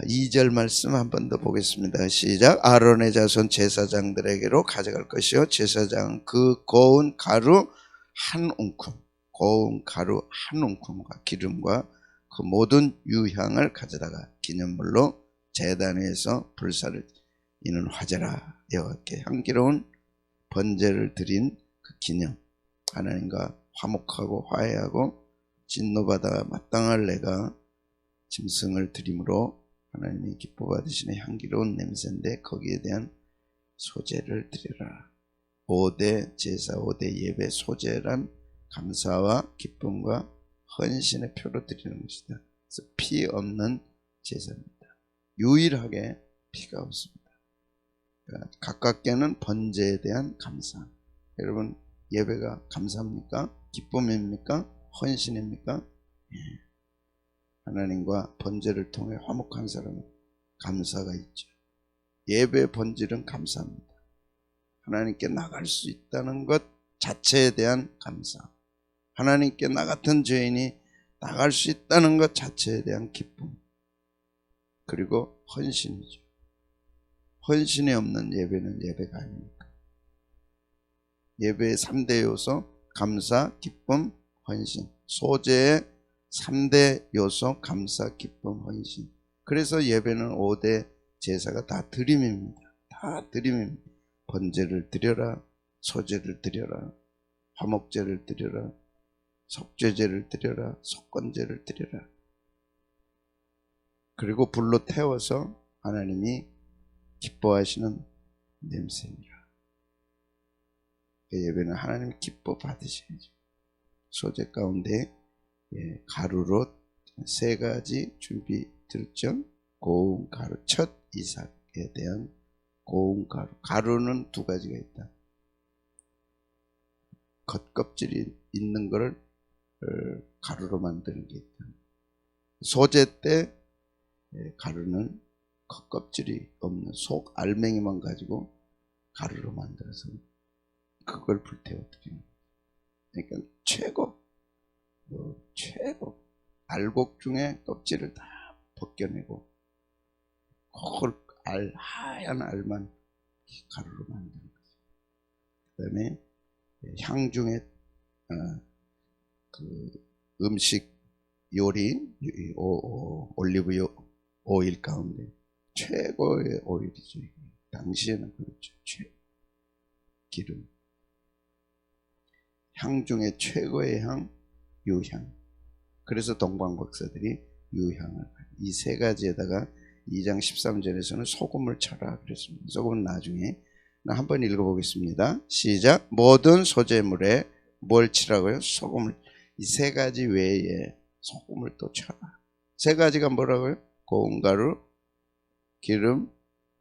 2절 말씀 한 번 더 보겠습니다. 시작. 아론의 자손 제사장들에게로 가져갈 것이요 제사장 그 고운 가루 한 웅큼, 고운 가루 한 웅큼과 기름과 그 모든 유향을 가져다가 기념물로 제단 위에서 불사를 이는 화제라. 여호와께 향기로운 번제를 드린 그 기념, 하나님과 화목하고 화해하고 진노받아 마땅할 내가 짐승을 드림으로 하나님이 기뻐 받으시는 향기로운 냄새인데 거기에 대한 소제를 드리라. 5대 제사 5대 예배 소제란 감사와 기쁨과 헌신의 표로 드리는 것이다. 그래서 피 없는 제사입니다. 유일하게 피가 없습니다. 그러니까 가깝게는 번제에 대한 감사. 여러분 예배가 감사입니까? 기쁨입니까? 헌신입니까? 예. 하나님과 번제를 통해 화목한 사람은 감사가 있죠. 예배 본질은 감사입니다. 하나님께 나갈 수 있다는 것 자체에 대한 감사. 하나님께 나 같은 죄인이 나갈 수 있다는 것 자체에 대한 기쁨. 그리고 헌신이죠. 헌신이 없는 예배는 예배가 아닙니까? 예배의 3대 요소, 감사, 기쁨, 헌신. 소제의 3대 요소, 감사, 기쁨, 헌신. 그래서 예배는 5대 제사가 다 드림입니다. 다 드림입니다. 번제를 드려라, 소제를 드려라, 화목제를 드려라, 속죄제를 드려라, 속건제를 드려라. 그리고 불로 태워서 하나님이 기뻐하시는 냄새입니다. 그 예배는 하나님 기뻐 받으셔야죠. 소제 가운데 가루로 3가지 준비 들었죠. 고운 가루, 첫 이삭에 대한 고운 가루. 가루는 2가지가 있다. 겉껍질이 있는 것을 가루로 만드는 게 있다. 소제 때 가루는 겉껍질이 없는 속 알맹이만 가지고 가루로 만들어서 그걸 불태워 드리는 거예요. 그러니까 최고 알곡 중에 껍질을 다 벗겨내고 그걸 하얀 알만 가루로 만드는 거죠. 그 다음에 향 중에 그 음식 요리 올리브 오일 가운데 최고의 오일이죠. 당시에는 그렇죠. 기름. 향 중에 최고의 향, 유향. 그래서 동방박사들이 유향을 이 3가지에다가 2장 13절에서는 소금을 쳐라 그랬습니다. 소금은 나중에 한번 읽어보겠습니다. 시작. 모든 소제물에 뭘 치라고요? 소금을. 이 3가지 외에 소금을 또 쳐라. 3가지가 뭐라고요? 고운 가루, 기름,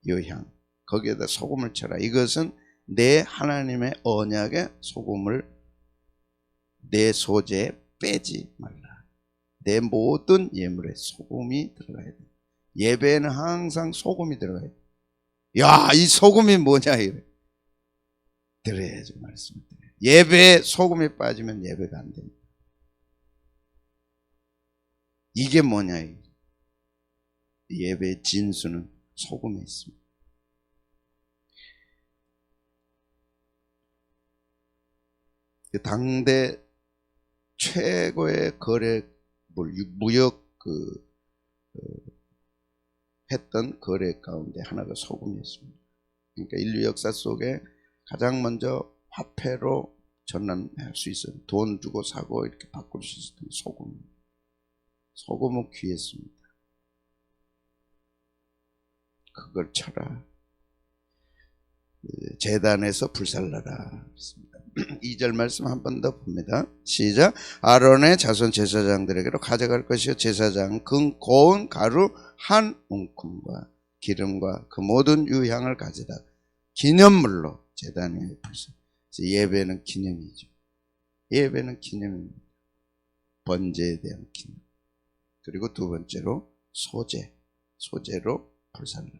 유향. 거기에다 소금을 쳐라. 이것은 내 하나님의 언약의 소금을 내 소제에 빼지 말라. 내 모든 예물에 소금이 들어가야 돼. 예배에는 항상 소금이 들어가야 돼. 야, 이 소금이 뭐냐 이래. 들어야죠. 말씀을 드려요. 예배에 소금이 빠지면 예배가 안 됩니다. 이게 뭐냐 이래. 예배의 진수는 소금에 있습니다. 당대 최고의 무역 했던 거래 가운데 하나가 소금이었습니다. 그러니까 인류 역사 속에 가장 먼저 화폐로 전환할 수 있어요. 돈 주고 사고 이렇게 바꿀 수 있었던 소금. 소금은 귀했습니다. 그걸 쳐라. 제단에서 불살라라. 2절 말씀 한 번 더 봅니다. 시작. 아론의 자손 제사장들에게로 가져갈 것이요 제사장 그 고운 가루 한 웅큼과 기름과 그 모든 유향을 가져다 기념물로 제단 위에 불살. 예배는 기념이죠. 예배는 기념입니다. 번제에 대한 기념. 그리고 2번째로 소제로 불살라.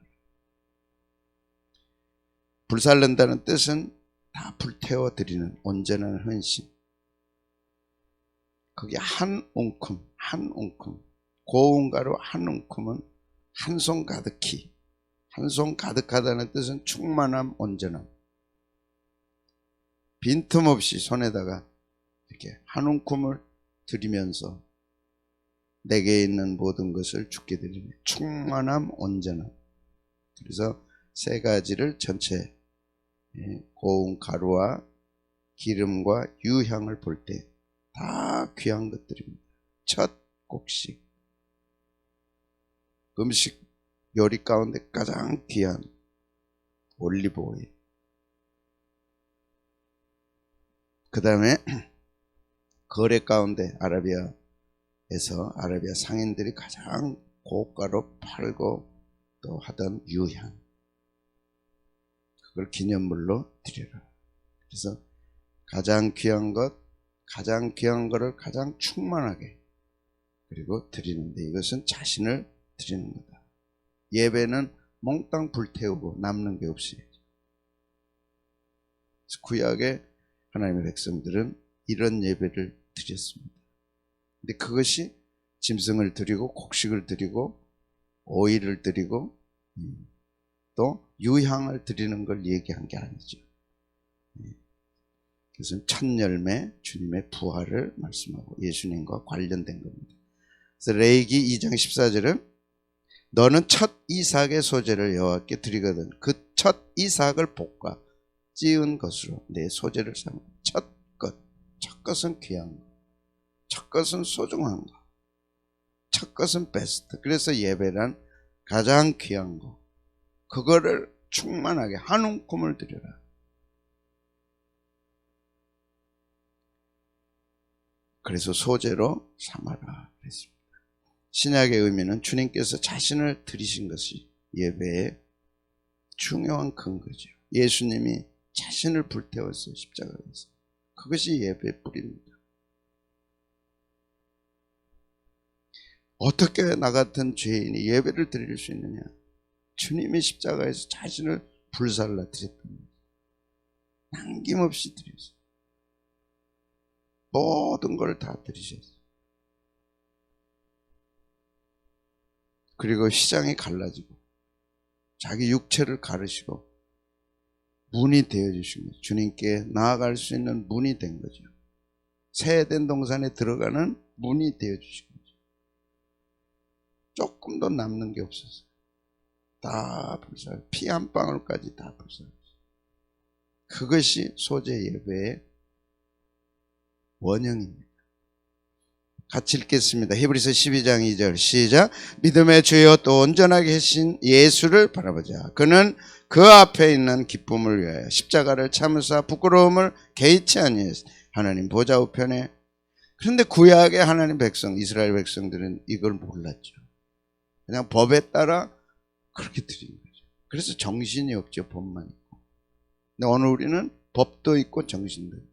불살른다는 뜻은 다 불태워 드리는 온전한 헌신. 거기 한 웅큼, 고운 가루 한 웅큼은 한 손 가득히. 한 손 가득하다는 뜻은 충만함, 온전함. 빈틈없이 손에다가 이렇게 한 움큼을 드리면서 내게 있는 모든 것을 주께 드리네. 충만함, 온전함. 그래서 세 가지를 전체 고운 가루와 기름과 유향을 볼 때 다 귀한 것들입니다. 첫 곡식. 음식 요리 가운데 가장 귀한 올리브 오일. 그 다음에 거래 가운데 아라비아 상인들이 가장 고가로 팔고 또 하던 유향. 그걸 기념물로 드리라. 그래서 가장 귀한 거를 가장 충만하게 그리고 드리는데 이것은 자신을 드리는 거다. 예배는 몽땅 불태우고 남는 게 없이. 구약의 하나님의 백성들은 이런 예배를 드렸습니다. 근데 그것이 짐승을 드리고 곡식을 드리고 오일을 드리고 또 유향을 드리는 걸 얘기한 게 아니죠. 그것은 첫 열매 주님의 부활을 말씀하고 예수님과 관련된 겁니다. 그래서 레위기 2장 14절은 너는 첫 이삭의 소재를 여호와께 드리거든 그 첫 이삭을 볶아 찌은 것으로 내 소재를 삼아. 첫 것은 귀한 거, 첫 것은 소중한 거, 첫 것은 베스트. 그래서 예배란 가장 귀한 거, 그거를 충만하게 한 움큼을 드려라. 그래서 소재로 삼아라 그랬습니다. 신약의 의미는 주님께서 자신을 드리신 것이 예배의 중요한 근거죠. 예수님이 자신을 불태웠어요. 십자가에서. 그것이 예배의 뿌리입니다. 어떻게 나 같은 죄인이 예배를 드릴 수 있느냐? 주님이 십자가에서 자신을 불살라 드렸던 거예요. 남김없이 드렸어요. 모든 걸 다 드리셨어요. 그리고 시장이 갈라지고 자기 육체를 가르시고 문이 되어주신 거죠. 주님께 나아갈 수 있는 문이 된 거죠. 새 에덴 동산에 들어가는 문이 되어주신 거죠. 조금도 남는 게 없었어요. 다 불살, 피 한 방울까지 다 불살했어요. 그것이 소재 예배의 원형입니다. 같이 읽겠습니다. 히브리서 12장 2절 시작. 믿음의 주여 또 온전하게 하신 예수를 바라보자. 그는 그 앞에 있는 기쁨을 위하여 십자가를 참으사 부끄러움을 개의치 아니하사 하나님 보좌 우편에. 그런데 구약의 하나님 백성 이스라엘 백성들은 이걸 몰랐죠. 그냥 법에 따라 그렇게 드린 거죠. 그래서 정신이 없죠. 법만 있고. 근데 오늘 우리는 법도 있고 정신도 있고.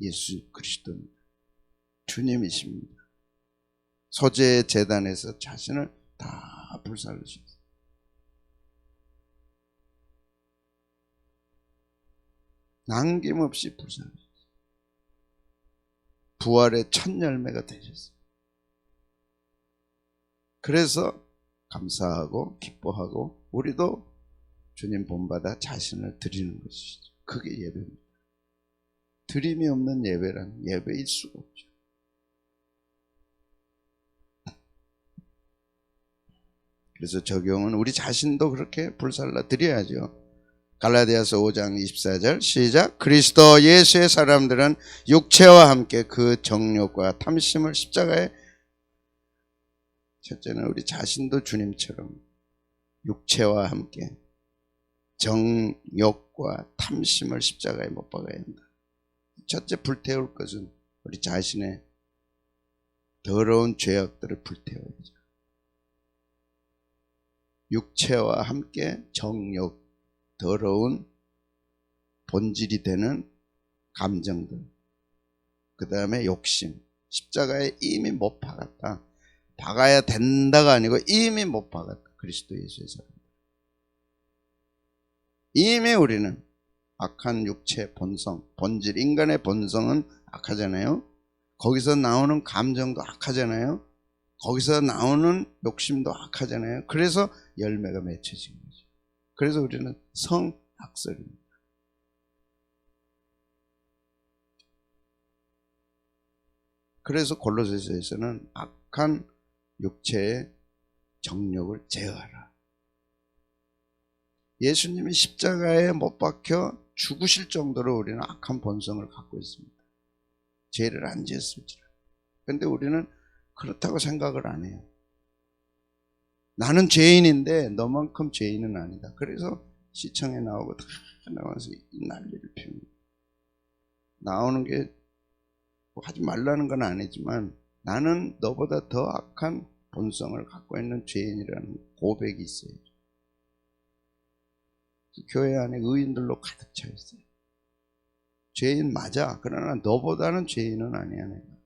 예수 그리스도입니다. 주님이십니다. 소재 제단에서 자신을 다 불살르셨어요. 남김없이 불살르셨어요. 부활의 첫 열매가 되셨어요. 그래서 감사하고 기뻐하고 우리도 주님 본받아 자신을 드리는 것이죠. 그게 예배입니다. 드림이 없는 예배란 예배일 수가 없죠. 그래서 적용은 우리 자신도 그렇게 불살라 드려야죠. 갈라디아서 5장 24절 시작. 그리스도 예수의 사람들은 육체와 함께 그 정욕과 탐심을 십자가에. 첫째는 우리 자신도 주님처럼 육체와 함께 정욕과 탐심을 십자가에 못 박아야 한다. 첫째 불태울 것은 우리 자신의 더러운 죄악들을 불태워야죠. 육체와 함께 정욕, 더러운 본질이 되는 감정들, 그 다음에 욕심, 십자가에 이미 못 박았다. 박아야 된다가 아니고 이미 못 박았다. 그리스도 예수의 사람. 이미 우리는 악한 육체 본성, 본질, 인간의 본성은 악하잖아요. 거기서 나오는 감정도 악하잖아요. 거기서 나오는 욕심도 악하잖아요. 그래서 열매가 맺혀진 거죠. 그래서 우리는 성악설입니다. 그래서 골로새서에서는 악한 육체의 정욕을 제어하라. 예수님이 십자가에 못 박혀 죽으실 정도로 우리는 악한 본성을 갖고 있습니다. 죄를 안 지었을지라. 그런데 우리는 그렇다고 생각을 안 해요. 나는 죄인인데 너만큼 죄인은 아니다. 그래서 시청에 나오고 다 나와서 이 난리를 피웁니다. 나오는 게 뭐 하지 말라는 건 아니지만 나는 너보다 더 악한 본성을 갖고 있는 죄인이라는 고백이 있어요. 교회 안에 의인들로 가득 차 있어요. 죄인 맞아. 그러나 너보다는 죄인은 아니야. 내가.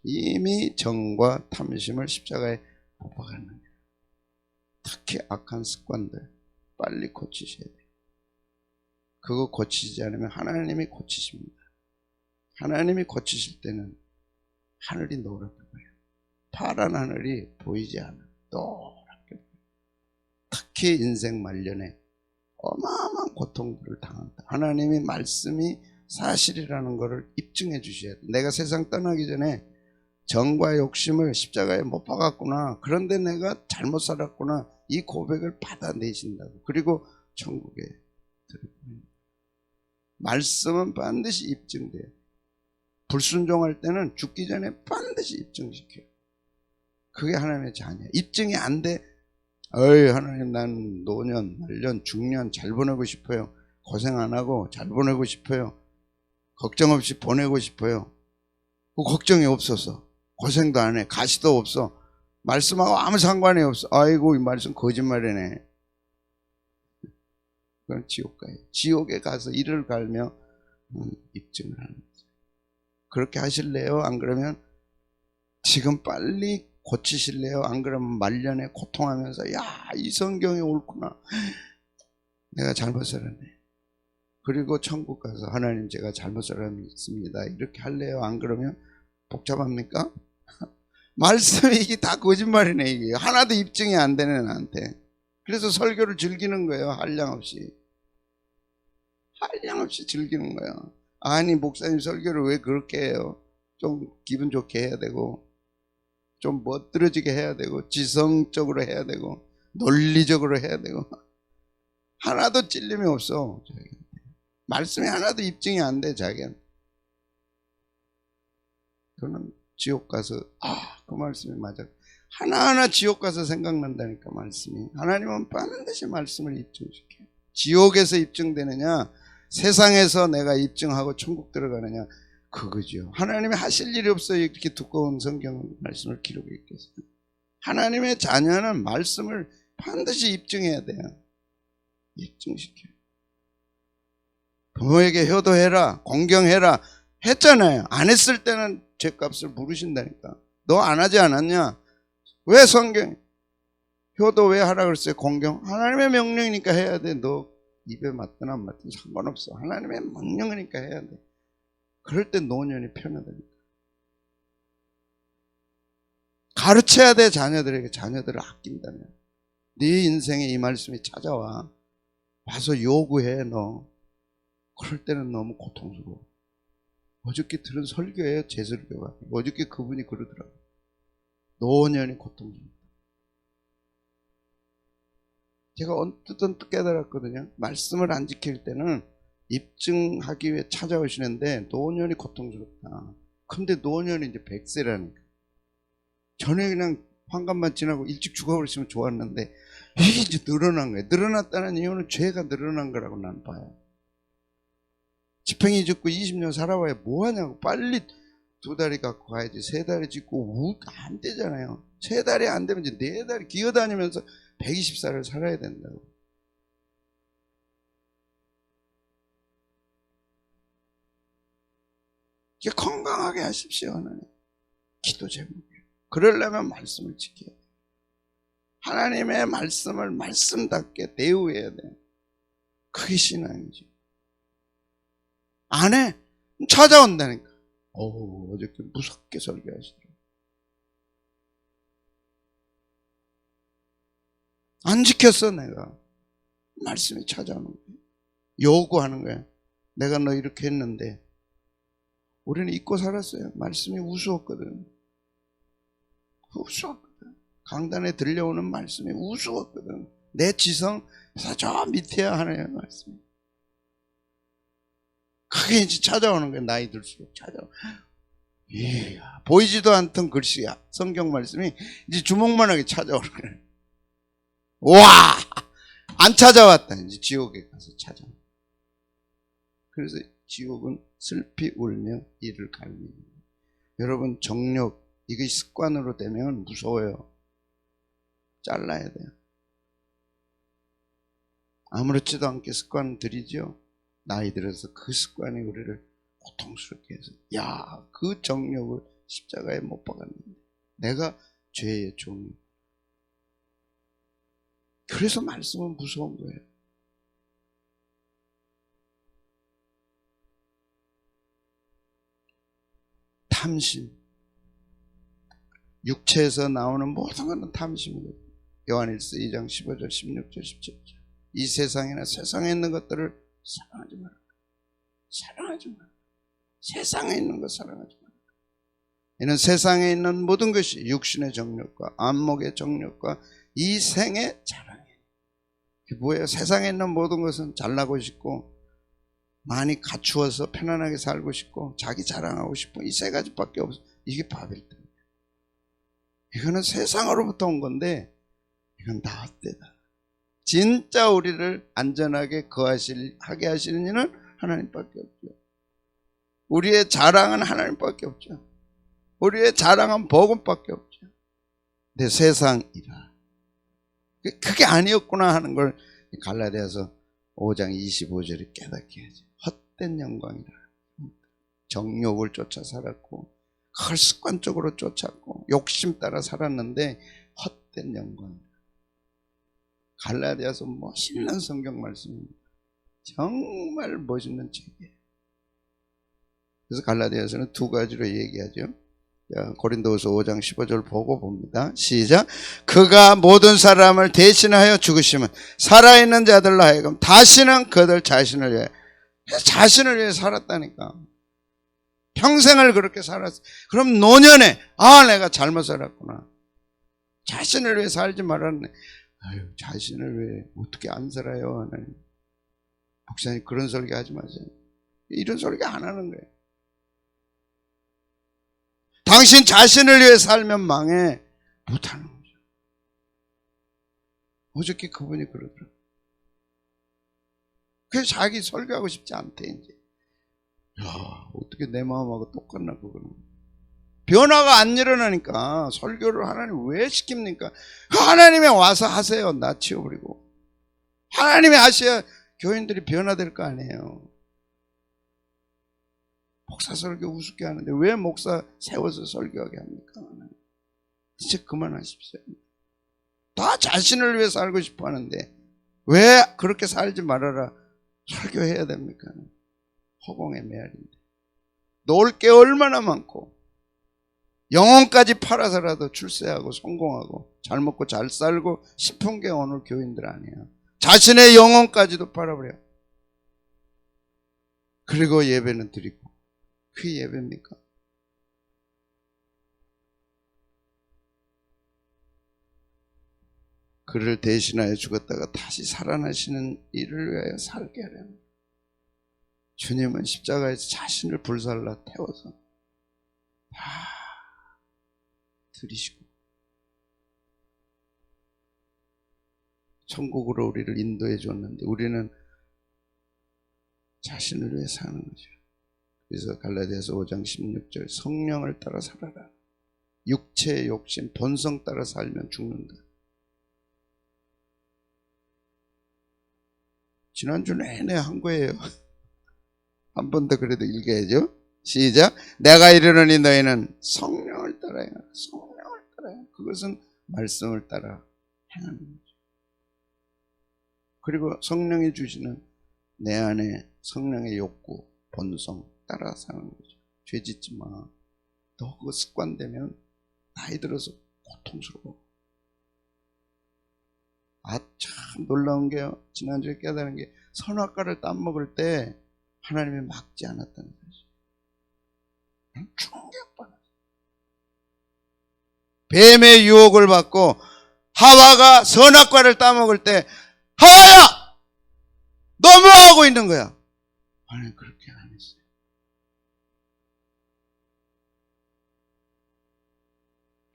이미 정과 탐심을 십자가에 못 박았느냐. 특히 악한 습관들 빨리 고치셔야 돼요. 그거 고치지 않으면 하나님이 고치십니다. 하나님이 고치실 때는 하늘이 노랗게 보여요. 파란 하늘이 보이지 않아. 노랗게 보여요. 특히 인생 말년에 어마어마한 고통들을 당한다. 하나님이 말씀이 사실이라는 것을 입증해 주셔야 돼. 내가 세상 떠나기 전에 정과 욕심을 십자가에 못 박았구나. 그런데 내가 잘못 살았구나. 이 고백을 받아내신다고. 그리고 천국에 들어보냅니다. 말씀은 반드시 입증돼요. 불순종할 때는 죽기 전에 반드시 입증시켜요. 그게 하나님의 자녀예요. 입증이 안 돼. 어이 하나님 난 노년, 말년, 중년 잘 보내고 싶어요. 고생 안 하고 잘 보내고 싶어요. 걱정 없이 보내고 싶어요. 그 걱정이 없어서 고생도 안 해. 가시도 없어. 말씀하고 아무 상관이 없어. 아이고 이 말씀 거짓말이네. 그건 지옥 가요. 지옥에 가서 이를 갈며 입증을 하는 거죠. 그렇게 하실래요? 안 그러면 지금 빨리 고치실래요? 안 그러면 말년에 고통하면서 야, 이 성경이 옳구나. 내가 잘못 살았네. 그리고 천국 가서 하나님 제가 잘못 살았습니다. 이렇게 할래요? 안 그러면 복잡합니까? 말씀이 이게 다 거짓말이네. 이게 하나도 입증이 안 되네 나한테. 그래서 설교를 즐기는 거예요. 한량없이. 한량없이 즐기는 거예요. 아니 목사님 설교를 왜 그렇게 해요? 좀 기분 좋게 해야 되고 좀 멋들어지게 해야 되고 지성적으로 해야 되고 논리적으로 해야 되고 하나도 찔림이 없어. 말씀이 하나도 입증이 안 돼. 자기한테. 그는 지옥 가서 그 말씀이 맞아. 하나하나 지옥 가서 생각난다니까 말씀이. 하나님은 반드시 말씀을 입증시켜요. 지옥에서 입증되느냐 세상에서 내가 입증하고 천국 들어가느냐 그거죠. 하나님이 하실 일이 없어요. 이렇게 두꺼운 성경 말씀을 기록해 있겠어요. 하나님의 자녀는 말씀을 반드시 입증해야 돼요. 입증시켜요. 부모에게 효도해라, 공경해라 했잖아요. 안 했을 때는 죄값을 물으신다니까. 너 안 하지 않았냐? 왜 성경 효도 왜 하라 그랬어요? 공경 하나님의 명령이니까 해야 돼. 너 입에 맞든 안 맞든 상관없어. 하나님의 명령이니까 해야 돼. 그럴 때 노년이 편하다니까. 가르쳐야 돼. 자녀들에게. 자녀들을 아낀다면 네 인생에 이 말씀이 찾아와 와서 요구해. 너 그럴 때는 너무 고통스러워. 어저께 들은 설교예요. 제 설교가. 어저께 그분이 그러더라고요. 노년이 고통스럽다. 제가 언뜻 깨달았거든요. 말씀을 안 지킬 때는 입증하기 위해 찾아오시는데 노년이 고통스럽다. 근데 노년이 이제 100세라니까. 전에 그냥 환갑만 지나고 일찍 죽어버렸으면 좋았는데 이게 이제 늘어난 거예요. 늘어났다는 이유는 죄가 늘어난 거라고 난 봐요. 지팽이 짓고 20년 살아봐야 뭐하냐고. 빨리 2달이 갖고 가야지. 3달이 짓고 안 되잖아요. 3달이 안 되면 이제 4달이 기어다니면서 120살을 살아야 된다고. 이게 건강하게 하십시오. 하나님. 기도 제목이에요. 그러려면 말씀을 지켜야 돼요. 하나님의 말씀을 말씀답게 대우해야 돼요. 그게 신앙이죠. 안 해. 찾아온다니까. 어저께 무섭게 설교하시더라고요. 안 지켰어. 내가 말씀이 찾아오는 거예요. 요구하는 거야. 내가 너 이렇게 했는데. 우리는 잊고 살았어요. 말씀이 우스웠거든. 우스웠거든. 강단에 들려오는 말씀이 우스웠거든. 내 지성에서 저 밑에야 하네요. 말씀이. 그게 이제 찾아오는 거야. 나이 들수록 찾아오. 이야, 보이지도 않던 글씨야. 성경 말씀이 이제 주먹만하게 찾아오는 거야. 와! 안 찾아왔다. 이제 지옥에 가서 찾아와. 그래서 지옥은 슬피 울며 이를 갈미는. 여러분, 정욕 이게 습관으로 되면 무서워요. 잘라야 돼요. 아무렇지도 않게 습관을 들이죠. 나이 들어서 그 습관이 우리를 고통스럽게 해서, 야, 그 정욕을 십자가에 못 박았는데 내가 죄의 종이. 그래서 말씀은 무서운 거예요. 탐심. 육체에서 나오는 모든 것은 탐심이거든요. 요한일서 2장 15절 16절 17절. 이 세상이나 세상에 있는 것들을 사랑하지 마라. 사랑하지 마라. 세상에 있는 것 사랑하지 마라. 이는 세상에 있는 모든 것이 육신의 정욕과 안목의 정욕과 이 생의 자랑이에요. 그게 뭐예요? 세상에 있는 모든 것은 잘나고 싶고 많이 갖추어서 편안하게 살고 싶고 자기 자랑하고 싶고 이 세 가지밖에 없어. 이게 바벨탑. 이거는 세상으로부터 온 건데 이건 나 헛되다. 진짜 우리를 안전하게 하게 하시는 이는 하나님밖에 없죠. 우리의 자랑은 하나님밖에 없죠. 우리의 자랑은 복음밖에 없죠. 내 세상이라. 그게 아니었구나 하는 걸 갈라디아서 5장 25절에 깨닫게 하죠. 헛된 영광이라. 정욕을 쫓아 살았고 그걸 습관적으로 쫓았고 욕심 따라 살았는데 헛된 영광. 갈라디아서 멋있는 성경 말씀입니다. 정말 멋있는 책이에요. 그래서 갈라디아서는 두 가지로 얘기하죠. 고린도후서 5장 15절 보고 봅니다. 시작. 그가 모든 사람을 대신하여 죽으시면 살아있는 자들로 하여금 다시는 그들 자신을 위해 살았다니까. 평생을 그렇게 살았어. 그럼 노년에 내가 잘못 살았구나. 자신을 위해 살지 말았네. 아유, 자신을 위해 어떻게 안 살아요, 하나님. 목사님 그런 설교 하지 마세요. 이런 설교 안 하는 거예요. 당신 자신을 위해 살면 망해. 못하는 거죠. 어저께 그분이 그러더라고요. 그래서 자기 설교하고 싶지 않대 이제. 야, 어떻게 내 마음하고 똑같나 그거는. 변화가 안 일어나니까 설교를 하나님 왜 시킵니까? 하나님이 와서 하세요. 나 치워버리고. 하나님이 하셔야 교인들이 변화될 거 아니에요. 목사 설교 우습게 하는데 왜 목사 세워서 설교하게 합니까? 진짜 그만하십시오. 다 자신을 위해 살고 싶어 하는데 왜 그렇게 살지 말아라 설교해야 됩니까? 허공의 메아리인데 놓을 게 얼마나 많고 영혼까지 팔아서라도 출세하고 성공하고 잘 먹고 잘 살고 싶은 게 오늘 교인들 아니에요. 자신의 영혼까지도 팔아버려. 그리고 예배는 드리고. 그게 예배입니까? 그를 대신하여 죽었다가 다시 살아나시는 일을 위하여 살게 하려는. 주님은 십자가에서 자신을 불살라 태워서 다 들이시고 천국으로 우리를 인도해 줬는데 우리는 자신을 위해 사는 거죠. 그래서 갈라디아서 5장 16절 성령을 따라 살아라. 육체의 욕심, 본성 따라 살면 죽는다. 지난주 내내 한 거예요. 한 번 더 그래도 읽어야죠. 시작. 내가 이르노니 너희는 성령을 따라야 한다. 성령을 따라야 한다. 그것은 말씀을 따라 행하는 거죠. 그리고 성령이 주시는 내 안에 성령의 욕구, 본성 따라 사는 거죠. 죄 짓지 마. 너 그거 습관되면 나이 들어서 고통스러워. 참 놀라운 게요. 지난주에 깨달은 게 선악과를 따먹을 때 하나님이 막지 않았다는 사실. 충격받았어요. 뱀의 유혹을 받고 하와가 선악과를 따먹을 때 하와야! 너 뭐 하고 있는 거야? 하나님 그렇게 안 했어요.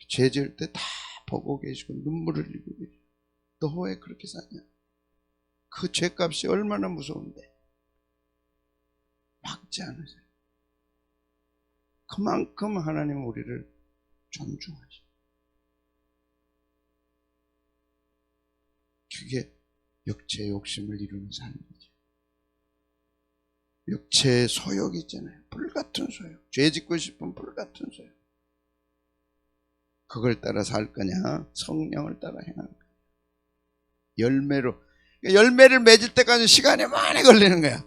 죄 지을 때 다 보고 계시고 눈물을 흘리고 계시고 너 왜 그렇게 사냐? 그 죄값이 얼마나 무서운데 막지 않으세요. 그만큼 하나님은 우리를 존중하시고 그게 육체의 욕심을 이루는 삶이죠. 육체의 소욕이 있잖아요. 불같은 소욕. 죄 짓고 싶은 불같은 소욕. 그걸 따라 살 거냐? 성령을 따라 행할 거냐? 열매로. 열매를 맺을 때까지 시간이 많이 걸리는 거야.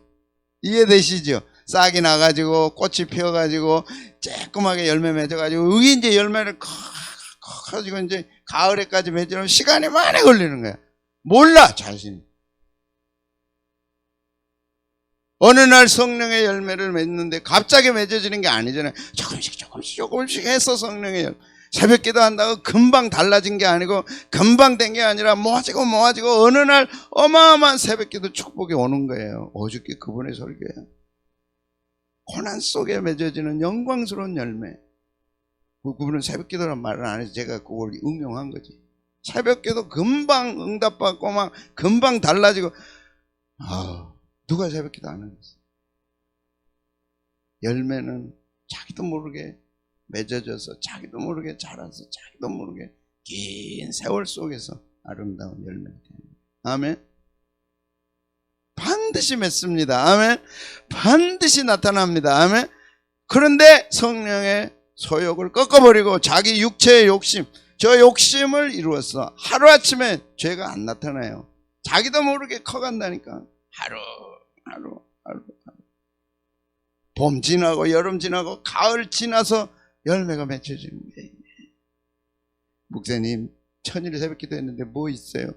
이해되시죠? 싹이 나가지고 꽃이 피어가지고 쬐끔하게 열매 맺어가지고 여기 이제 열매를 커가지고 이제 가을에까지 맺으려면 시간이 많이 걸리는 거야. 몰라 자신이. 어느 날 성령의 열매를 맺는데 갑자기 맺어지는 게 아니잖아요. 조금씩 해서 성령의 열매. 새벽 기도 한다고 금방 달라진 게 아니고 금방 된 게 아니라 모아지고 어느 날 어마어마한 새벽 기도 축복이 오는 거예요. 어저께 그분의 설교예요. 고난 속에 맺어지는 영광스러운 열매. 그분은 새벽 기도란 말을 안 해서 제가 그걸 응용한 거지. 새벽 기도 금방 응답받고 막 금방 달라지고 누가 새벽 기도 안 하겠어. 열매는 자기도 모르게 맺어져서 자기도 모르게 자라서 자기도 모르게 긴 세월 속에서 아름다운 열매가 됩니다. 아멘. 반드시 맺습니다. 아멘. 반드시 나타납니다. 아멘. 그런데 성령의 소욕을 꺾어버리고 자기 육체의 욕심, 저 욕심을 이루어서 하루아침에 죄가 안 나타나요. 자기도 모르게 커간다니까. 하루. 봄 지나고 여름 지나고 가을 지나서 열매가 맺혀지는 거예요. 목사님 천일 새벽 기도했는데 뭐 있어요?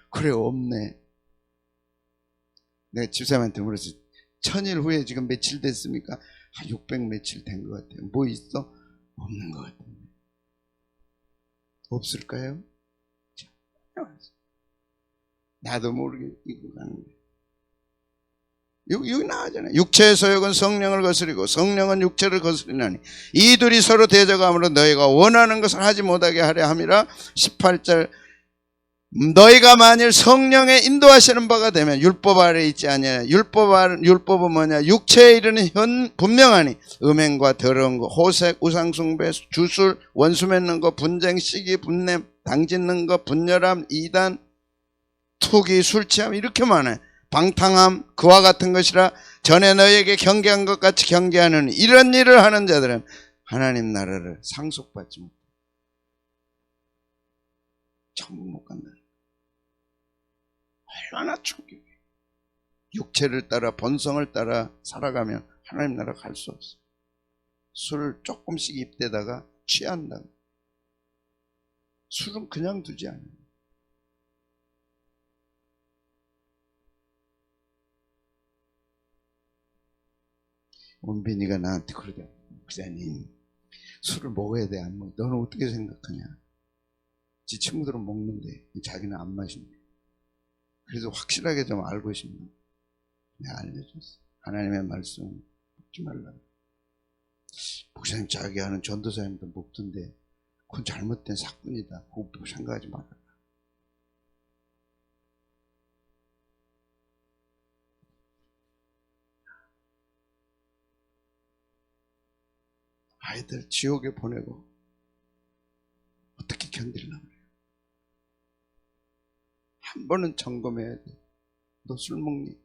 그래 없네. 내가 집사람한테 물었어요. 천일 후에 지금 며칠 됐습니까? 600 며칠 된 것 같아요. 뭐 있어? 없는 것 같아요. 없을까요? 나도 모르게 이거 가는 거예요. 여기 나오잖아요. 육체의 소욕은 성령을 거스리고 성령은 육체를 거스리나니 이 둘이 서로 대적함으로 너희가 원하는 것을 하지 못하게 하려 함이라. 18절 너희가 만일 성령의 인도하시는 바가 되면 율법 아래 있지 아니하냐. 율법은 뭐냐? 육체에 이르는 분명하니 음행과 더러운 거, 호색, 우상숭배, 주술, 원수 맺는 거, 분쟁, 시기, 분냄, 당짓는 거, 분열함, 이단, 투기, 술취함 이렇게 많아요. 방탕함 그와 같은 것이라. 전에 너희에게 경계한 것 같이 경계하는 이런 일을 하는 자들은 하나님 나라를 상속받지 못해 천국 못 간다. 얼마나 충격이에요. 육체를 따라 본성을 따라 살아가면 하나님 나라 갈 수 없어요. 술을 조금씩 입대다가 취한다. 술은 그냥 두지 않아요. 원빈이가 나한테 그러더라고. 목사님 술을 먹어야 돼 안 먹어? 너는 어떻게 생각하냐? 지 친구들은 먹는데 자기는 안 마신대. 그래서 확실하게 좀 알고 싶나? 내가 알려줬어. 하나님의 말씀 먹지 말라. 목사님 자기 하는 전도사님도 먹던데 그건 잘못된 사건이다. 그것도 생각하지 말아라. 아이들 지옥에 보내고 어떻게 견디려고 그래요? 한 번은 점검해야 돼. 너 술 먹니?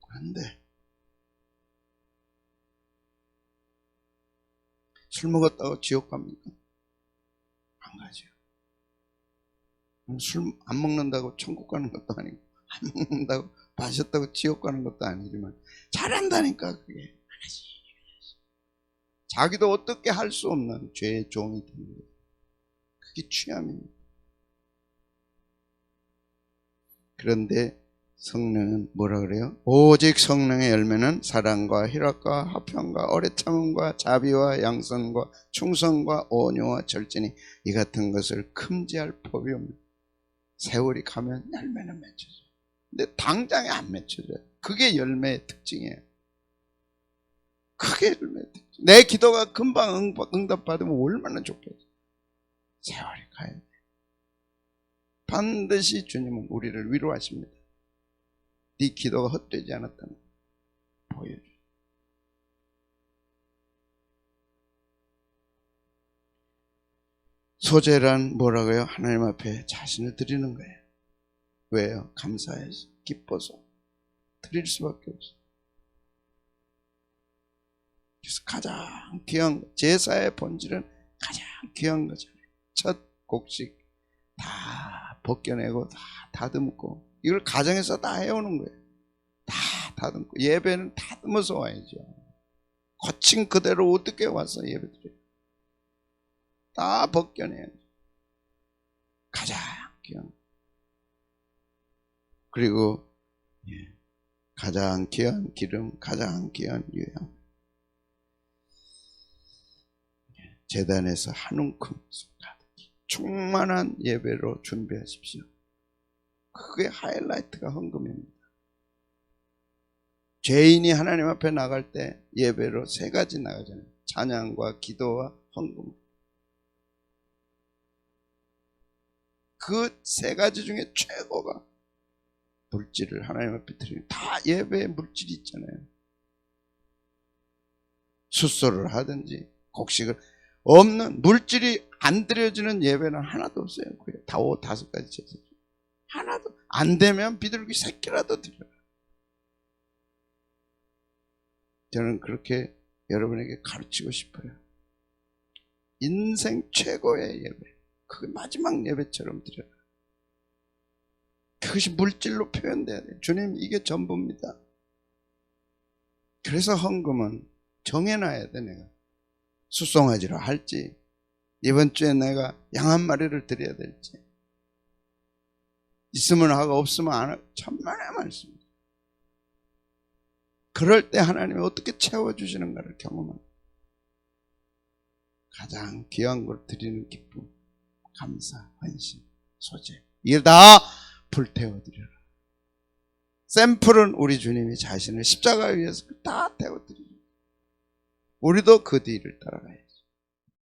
안 돼. 술 먹었다고 지옥 갑니까? 안 가죠. 술 안 먹는다고 천국 가는 것도 아니고 안 먹는다고 나빠졌다고 지옥 가는 것도 아니지만 잘한다니까. 그게 자기도 어떻게 할 수 없는 죄의 종이 되는 거예요. 그게 취함입니다. 그런데 성령은 뭐라 그래요? 오직 성령의 열매는 사랑과 희락과 화평과 오래 참음과 자비와 양선과 충성과 온유와 절제니 이 같은 것을 금지할 법이 없는. 세월이 가면 열매는 맺혀져요. 근데 당장에 안 맺혀져요. 그게 열매의 특징이에요. 그게 열매의 특징. 내 기도가 금방 응답받으면 얼마나 좋겠어요. 세월이 가야 돼요. 반드시 주님은 우리를 위로하십니다. 네 기도가 헛되지 않았다는 걸 보여줘요. 소제란 뭐라고요? 하나님 앞에 자신을 드리는 거예요. 왜요? 감사해서, 기뻐서 드릴 수밖에 없어요. 그래서 가장 귀한, 제사의 본질은 가장 귀한 거잖아요. 첫 곡식 다 벗겨내고 다 다듬고, 이걸 가정에서 다 해오는 거예요. 다 다듬고, 예배는 다듬어서 와야죠. 거친 그대로 어떻게 와서 예배 드려요? 다 벗겨내야죠. 가장 귀한. 그리고 가장 귀한 기름, 가장 귀한 유향. 제단에서 한 움큼 가득히 충만한 예배로 준비하십시오. 그게 하이라이트가 헌금입니다. 죄인이 하나님 앞에 나갈 때 예배로 세 가지 나가잖아요. 찬양과 기도와 헌금. 그 세 가지 중에 최고가 물질을 하나님 앞에 드리는, 다 예배에 물질이 있잖아요. 숫소를 하든지 곡식을, 없는 물질이 안 드려지는 예배는 하나도 없어요. 다섯 가지 제사 하나도 안 되면 비둘기 새끼라도 드려라. 저는 그렇게 여러분에게 가르치고 싶어요. 인생 최고의 예배, 그게 마지막 예배처럼 드려라. 그것이 물질로 표현돼야 돼요. 주님, 이게 전부입니다. 그래서 헌금은 정해놔야 돼. 내가 숫송아지로 할지, 이번 주에 내가 양 한 마리를 드려야 될지, 있으면 하고 없으면 안 하고, 천만의 말씀입니다. 그럴 때 하나님이 어떻게 채워주시는가를 경험합니다. 가장 귀한 걸 드리는 기쁨, 감사, 헌신, 소재, 이걸 다 불태워드려라. 샘플은 우리 주님이 자신을 십자가 위에서 다 태워드리죠. 우리도 그 뒤를 따라가요.